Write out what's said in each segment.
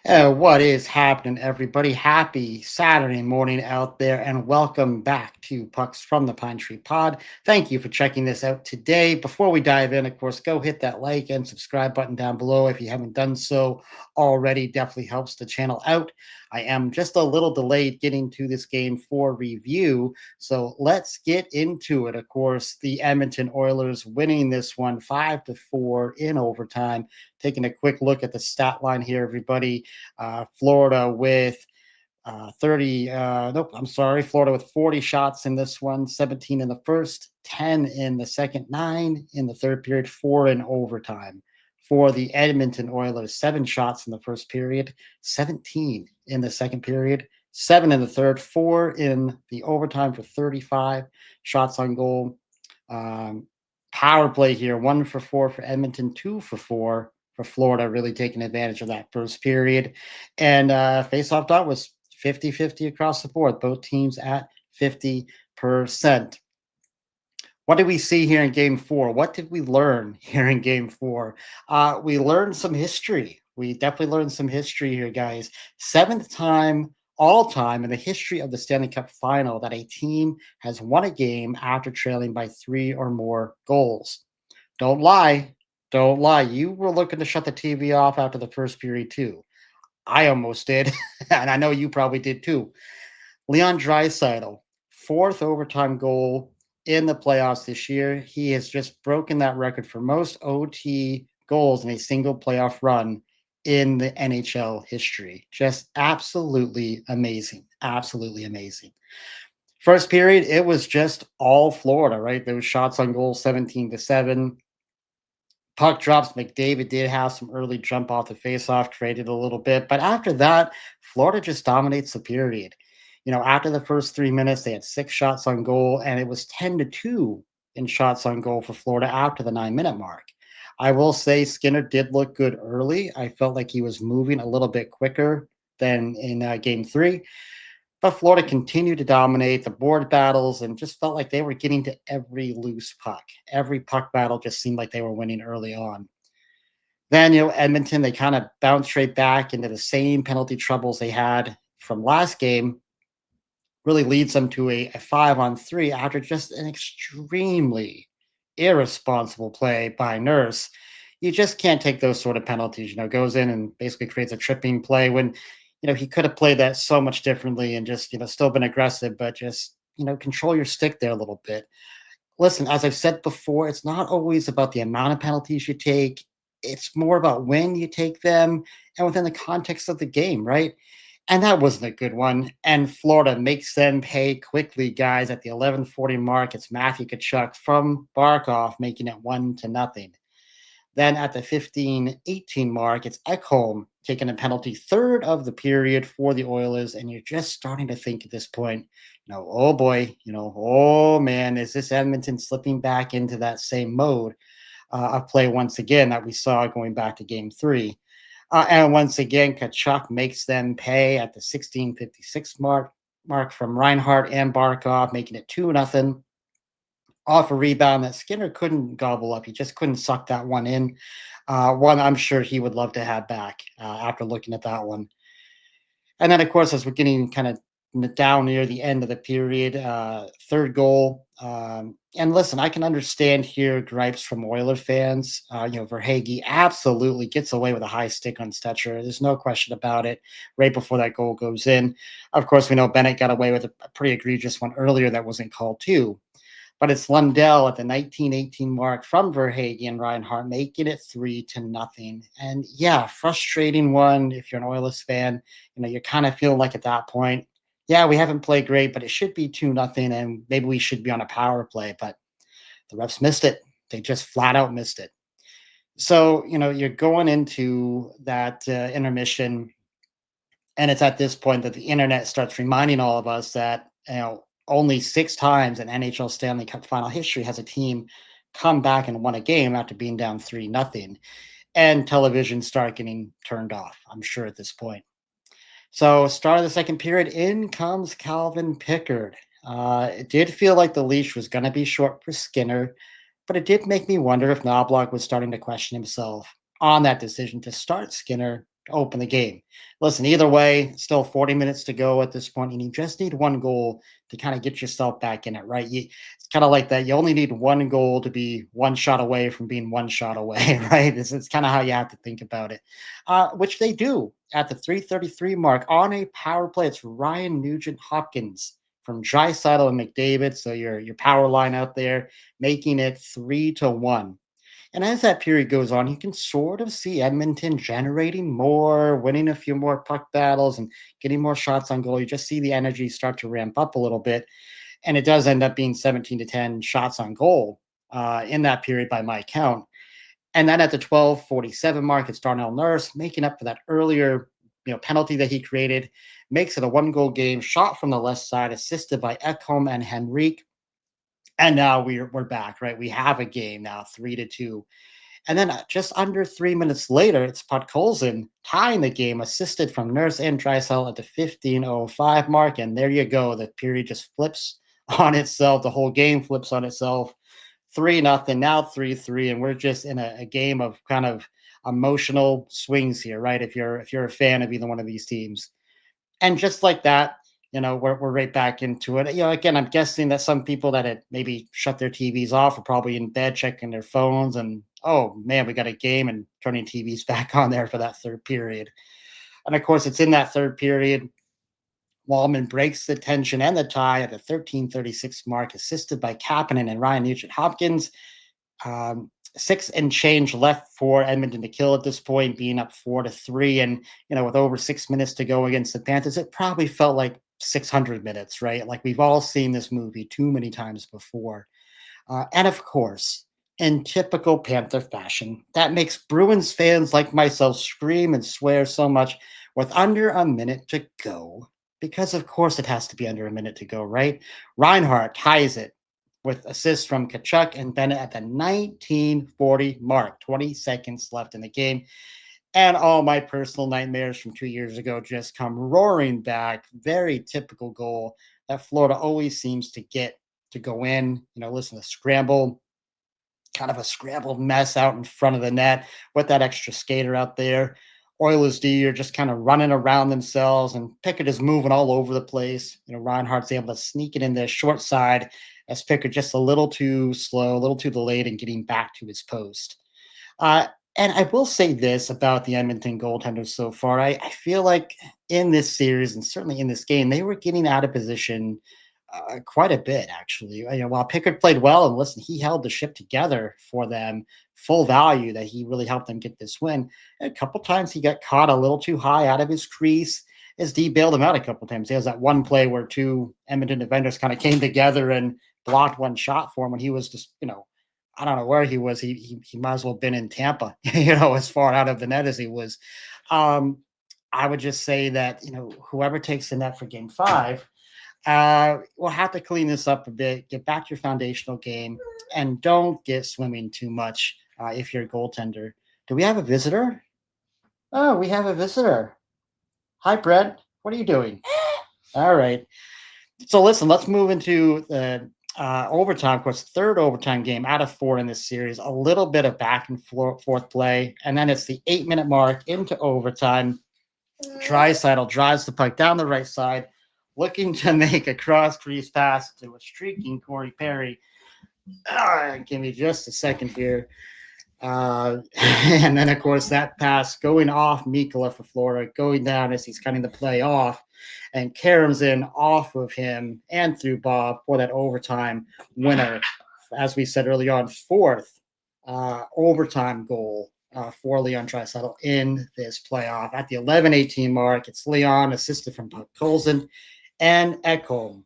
What is happening, everybody? Happy Saturday morning out there, and welcome back to Pucks from the Pine Tree Pod. Thank you for checking this out today. Before we dive in, of course, go hit that like and subscribe button down below if you haven't done so already. Definitely helps the channel out. I am just a little delayed getting to this game for review, so let's get into it. Of course, the Edmonton Oilers winning this one 5-4 in overtime. Taking a quick look at the stat line here, everybody. Florida with 30, nope, I'm sorry. Florida with 40 shots in this one, 17 in the first, 10 in the second, 9 in the third period, 4 in overtime. For the Edmonton Oilers, 7 shots in the first period, 17 in the second period, 7 in the third, 4 in the overtime for 35 shots on goal. Um, Power play here, 1 for 4 for Edmonton, 2 for 4 for Florida, really taking advantage of that first period. And face-off dot was 50-50 across the board, both teams at 50%. What did we see here in game four? What did we learn here in game four? We learned some history. We definitely learned some history here, guys. Seventh time all time in the history of the Stanley Cup Final that a team has won a game after trailing by 3 or more goals. Don't lie. Don't lie. You were looking to shut the TV off after the first period, too. I almost did. And I know you probably did, too. Leon Draisaitl, fourth overtime goal in the playoffs this year. He has just broken that record for most OT goals in a single playoff run in the NHL history. Just absolutely amazing. Absolutely amazing. First period, it was just all Florida, right? Those shots on goal 17-7. Puck drops. McDavid did have some early jump off the faceoff, traded a little bit. But after that, Florida just dominates the period. After the first 3 minutes, they had 6 shots on goal, and it was 10-2 in shots on goal for Florida after the 9-minute mark. I will say Skinner did look good early. I felt like he was moving a little bit quicker than in game three. But Florida continued to dominate the board battles and just felt like they were getting to every loose puck. Every puck battle just seemed like they were winning early on. Then, Edmonton, they kind of bounced straight back into the same penalty troubles they had from last game, really leads them to a 5-on-3 after just an extremely irresponsible play by Nurse. You just can't take those sort of penalties. Goes in and basically creates a tripping play when, he could have played that so much differently and just, still been aggressive, but just, control your stick there a little bit. Listen, as I've said before, it's not always about the amount of penalties you take. It's more about when you take them and within the context of the game, right? And that wasn't a good one. And Florida makes them pay quickly, guys. At the 11:40 mark, it's Matthew Tkachuk from Barkov making it 1-0. Then at the 15:18 mark, it's Ekholm taking a penalty, third of the period for the Oilers. And you're just starting to think at this point, oh boy, oh man, is this Edmonton slipping back into that same mode of play once again that we saw going back to game three? And once again, Kachuk makes them pay at the 16:56 mark from Reinhardt and Barkov, making it 2-0 off a rebound that Skinner couldn't gobble up. He just couldn't suck that one in. One I'm sure he would love to have back after looking at that one. And then, of course, as we're getting kind of down near the end of the period, third goal. And listen, I can understand here gripes from Oiler fans. Verhaeghe absolutely gets away with a high stick on Stetcher. There's no question about it. Right before that goal goes in, of course, we know Bennett got away with a pretty egregious one earlier that wasn't called too. But it's Lundell at the 19:18 mark from Verhaeghe and Reinhardt making it 3-0. And yeah, frustrating one if you're an Oilers fan. You're kind of feeling like at that point, yeah, we haven't played great, but it should be 2-0, and maybe we should be on a power play. But the refs missed it. They just flat out missed it. So, you're going into that intermission, and it's at this point that the internet starts reminding all of us that, only 6 times in NHL Stanley Cup Final history has a team come back and won a game after being down 3-0. And television start getting turned off, I'm sure, at this point. So, start of the second period, in comes Calvin Pickard. It did feel like the leash was going to be short for Skinner, but it did make me wonder if Knobloch was starting to question himself on that decision to start Skinner to open the game. Listen, either way, still 40 minutes to go at this point, and you just need one goal to kind of get yourself back in it, right? It's kind of like that. You only need one goal to be one shot away from being one shot away, right? It's kind of how you have to think about it, which they do at the 3:33 mark on a power play. It's Ryan Nugent Hopkins from Draisaitl and McDavid. So your power line out there, making it 3-1. And as that period goes on, you can sort of see Edmonton generating more, winning a few more puck battles, and getting more shots on goal. You just see the energy start to ramp up a little bit. And it does end up being 17-10 shots on goal in that period by my count. And then at the 12:47 mark, it's Darnell Nurse making up for that earlier penalty that he created, makes it a one-goal game, shot from the left side, assisted by Ekholm and Henrique. And now we're back, right? We have a game now, 3-2. And then just under 3 minutes later, it's Podkolzin tying the game, assisted from Nurse and Draisaitl at the 15:05 mark. And there you go. The period just flips on itself. The whole game flips on itself. 3-0, now 3-3. And we're just in a game of kind of emotional swings here, right? If you're a fan of either one of these teams. And just like that, we're right back into it. Again, I'm guessing that some people that had maybe shut their TVs off are probably in bed checking their phones and, oh man, we got a game, and turning TVs back on there for that third period. And of course, it's in that third period, Wallman breaks the tension and the tie at the 13:36 mark, assisted by Kapanen and Ryan Nugent Hopkins. 6 and change left for Edmonton to kill at this point, being up 4-3. And, with over 6 minutes to go against the Panthers, it probably felt like 600 minutes, right? Like we've all seen this movie too many times before. And of course, in typical Panther fashion, that makes Bruins fans like myself scream and swear so much with under a minute to go. Because, of course, it has to be under a minute to go, right? Reinhart ties it with assists from Tkachuk and Bennett at the 19:40 mark, 20 seconds left in the game. And all my personal nightmares from 2 years ago just come roaring back. Very typical goal that Florida always seems to get to go in. Listen, the scramble, kind of a scrambled mess out in front of the net with that extra skater out there. Oilers D are just kind of running around themselves, and Pickard is moving all over the place. Reinhardt's able to sneak it in the short side as Pickard just a little too slow, a little too delayed in getting back to his post. And I will say this about the Edmonton goaltenders so far. I feel like in this series, and certainly in this game, they were getting out of position quite a bit, actually. While Pickard played well, and listen, he held the ship together for them, full value that he really helped them get this win. A couple times he got caught a little too high out of his crease. His D bailed him out a couple times. He has that one play where two Edmonton defenders kind of came together and blocked one shot for him when he was just, I don't know where he was. He might as well have been in Tampa, as far out of the net as he was. I would just say that, whoever takes the net for game 5, we'll have to clean this up a bit, get back to your foundational game, and don't get swimming too much if you're a goaltender. Do we have a visitor? Oh, we have a visitor. Hi, Brett. What are you doing? All right. So listen, let's move into the overtime. Of course, third overtime game out of 4 in this series. A little bit of back and forth play, and then it's the 8-minute mark into overtime. Draisaitl drives the puck down the right side, looking to make a cross-crease pass to a streaking Corey Perry. Give me just a second here. And then, of course, that pass going off Mikkola for Florida, going down as he's cutting the play off, and Karam's in off of him and through Bob for that overtime winner. As we said earlier on, 4th overtime goal for Leon Draisaitl in this playoff. At the 11:18 mark, it's Leon, assisted from Podkolzin and Ekholm.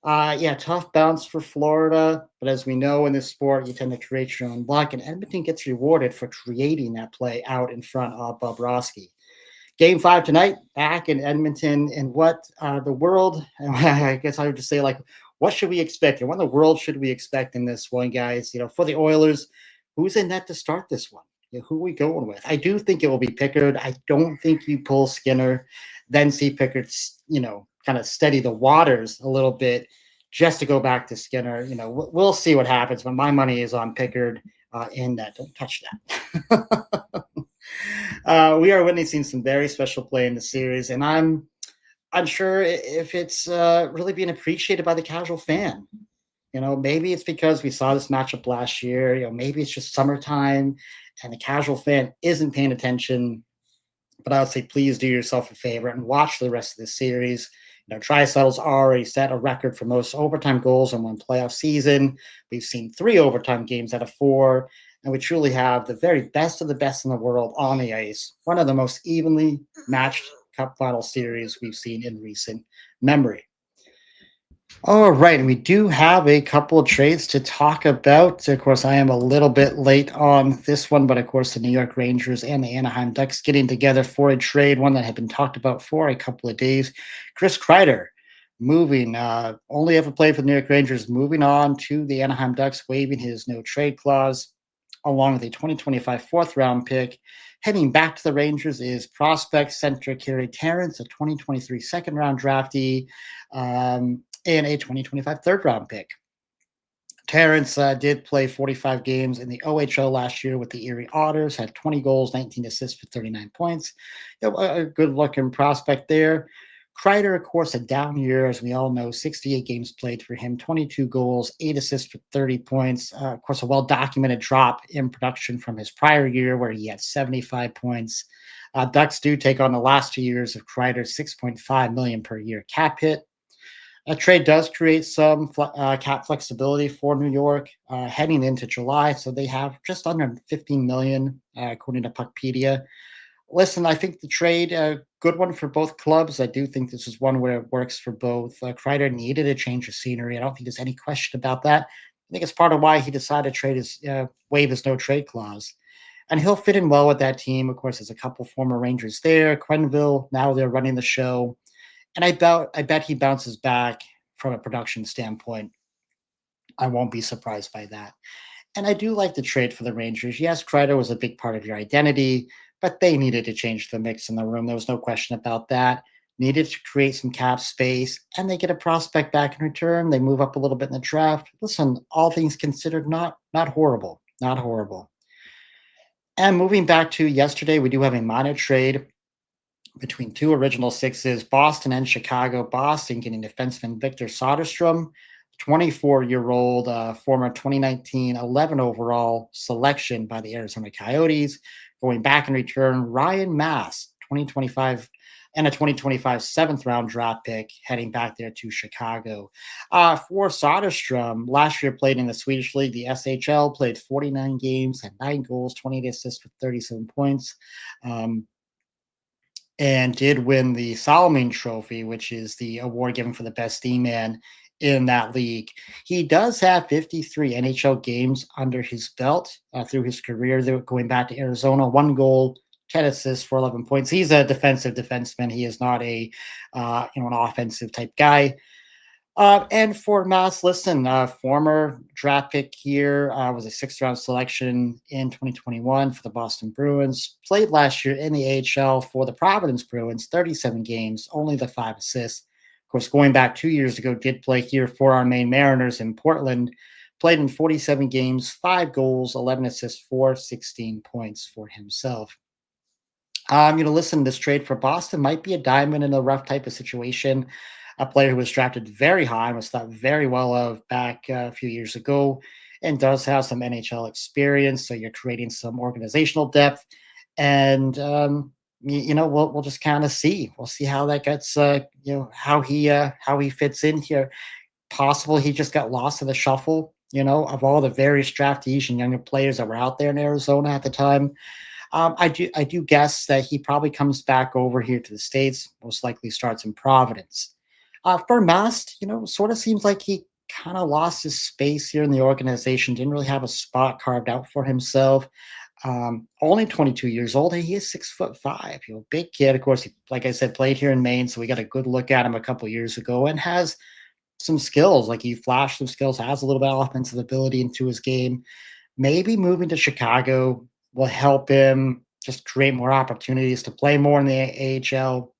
Tough bounce for Florida, but as we know in this sport, you tend to create your own luck, and Edmonton gets rewarded for creating that play out in front of Bobrovsky. Game 5 tonight, back in Edmonton, and what the world, I guess I would just say, what should we expect? And what in the world should we expect in this one, guys? For the Oilers, who's in net to start this one? Who are we going with? I do think it will be Pickard. I don't think you pull Skinner, then see Pickard, kind of steady the waters a little bit just to go back to Skinner. We'll see what happens, but my money is on Pickard in that. Don't touch that. We are witnessing some very special play in the series, and I'm unsure if it's really being appreciated by the casual fan. Maybe it's because we saw this matchup last year. Maybe it's just summertime, and the casual fan isn't paying attention. But I would say please do yourself a favor and watch the rest of the series. Draisaitl's already set a record for most overtime goals in one playoff season. We've seen 3 overtime games out of 4, and we truly have the very best of the best in the world on the ice. One of the most evenly matched Cup Final series we've seen in recent memory. All right, and we do have a couple of trades to talk about. Of course, I am a little bit late on this one, but of course, the New York Rangers and the Anaheim Ducks getting together for a trade, one that had been talked about for a couple of days. Chris Kreider moving, only ever played for the New York Rangers, moving on to the Anaheim Ducks, waiving his no trade clause, along with a 2025 fourth round pick. Heading back to the Rangers is prospect center Kerry Terrence, a 2023 second round draftee. And a 2025 third round pick. Terrence did play 45 games in the OHL last year with the Erie Otters, had 20 goals, 19 assists for 39 points. A good looking prospect there. Kreider, of course, a down year, as we all know, 68 games played for him, 22 goals, 8 assists for 30 points. Of course, a well documented drop in production from his prior year where he had 75 points. Ducks do take on the last 2 years of Kreider's $6.5 million per year cap hit. A trade does create some cap flexibility for New York heading into July, so they have just under 15 million, according to Puckpedia. Listen, I think the trade a good one for both clubs. I do think this is one where it works for both. Kreider needed a change of scenery. I don't think there's any question about that. I think it's part of why he decided to waive his no trade clause. And he'll fit in well with that team. Of course, there's a couple former Rangers there. Quenneville, now they're running the show. And I bet he bounces back from a production standpoint. I won't be surprised by that. And I do like the trade for the Rangers. Yes, Kreider was a big part of your identity, but they needed to change the mix in the room. There was no question about that. Needed to create some cap space, and they get a prospect back in return. They move up a little bit in the draft. Listen, all things considered, not horrible. Not horrible. And moving back to yesterday, we do have a minor trade between two original sixes, Boston and Chicago. Boston getting defenseman Victor Soderstrom, 24-year-old former 2019 11 overall selection by the Arizona Coyotes. Going back in return, Ryan Mass, 2025 and a 2025 seventh round draft pick heading back there to Chicago. For Soderstrom, last year played in the Swedish League, the SHL, played 49 games, had 9 goals, 28 assists for 37 points. And did win the Solomon Trophy, which is the award given for the best D-man in that league. He does have 53 NHL games under his belt through his career, going back to Arizona. 1 goal, 10 assists for 11 points. He's a defensive defenseman. He is not an offensive type guy. And for Mass, listen, former draft pick here, was a 6th-round selection in 2021 for the Boston Bruins. Played last year in the AHL for the Providence Bruins, 37 games, only the 5 assists. Of course, going back 2 years ago, did play here for our Maine Mariners in Portland. Played in 47 games, 5 goals, 11 assists, 16 points for himself. Listen, this trade for Boston might be a diamond in a rough type of situation. A player who was drafted very high and was thought very well of back a few years ago and does have some NHL experience. So you're creating some organizational depth. And, we'll just kind of see. We'll see how that gets, how he fits in here. Possible he just got lost in the shuffle, of all the various draftees and younger players that were out there in Arizona at the time. I do guess that he probably comes back over here to the States, most likely starts in Providence. For Mast, sort of seems like he kind of lost his space here in the organization, didn't really have a spot carved out for himself. Only 22 years old. He is 6'5", big kid. Of course, he, like I said, played here in Maine, so we got a good look at him a couple years ago and has some skills. Like he flashed some skills, has a little bit of offensive ability into his game. Maybe moving to Chicago will help him just create more opportunities to play more in the AHL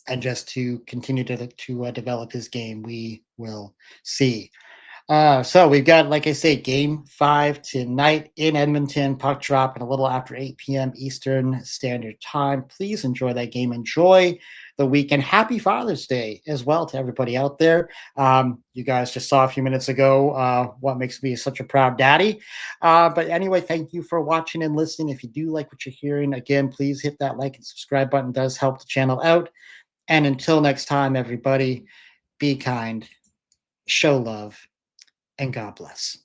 and just to continue to develop his game. We will see. So we've got, like I say, game 5 tonight in Edmonton, puck drop, and a little after 8 p.m. Eastern Standard Time. Please enjoy that game. Enjoy the weekend. Happy Father's Day as well to everybody out there. You guys just saw a few minutes ago what makes me such a proud daddy. But anyway, thank you for watching and listening. If you do like what you're hearing, again, please hit that like and subscribe button. It does help the channel out. And until next time, everybody, be kind, show love, and God bless.